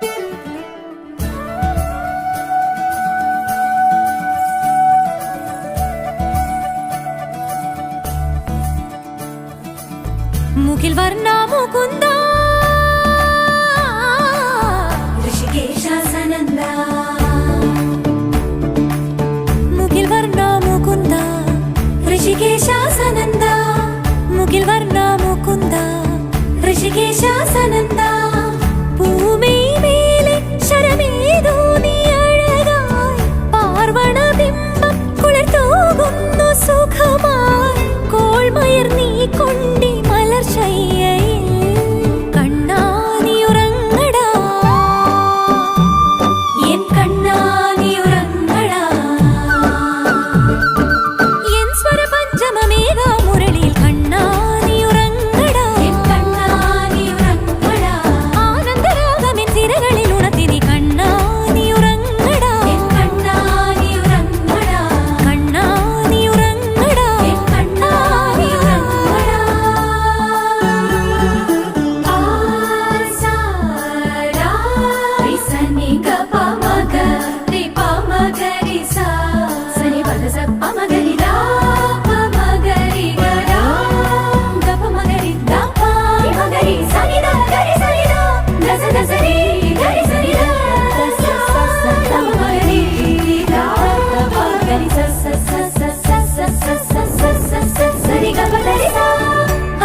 मुखिल वर्णा मुकुंद ऋषिकेश सनंदा मुखिल वर्णा मुकुंद ऋषिकेश सनंदा मुखिल वर्णा मुकुंद ऋषिकेश सनंदा भूमि मेले शरमेदो नी अഴകായി പാർവണ ബിംബം കുളിർതൂകുന്നു സുഖമായി കോൾമയർ നീ കൊണ്ടി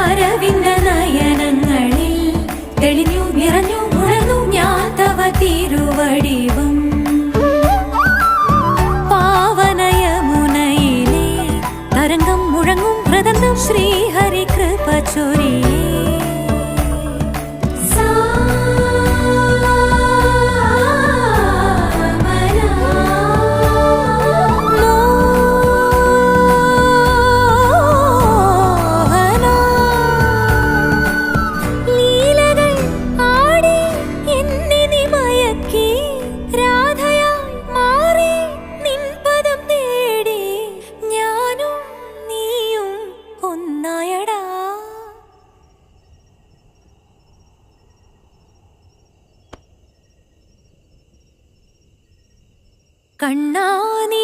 അരവിന്ദ നയനങ്ങളിൽ തെളിഞ്ഞു നിറഞ്ഞു ഉണർന്നു ഞാൻ തവ തിരുവടിവും പാവനയമുനയിലെ തരംഗം മുഴങ്ങും മൃദംഗം ശ്രീഹരി കൃപ ചൊരിയേ കണ്ണാ നീ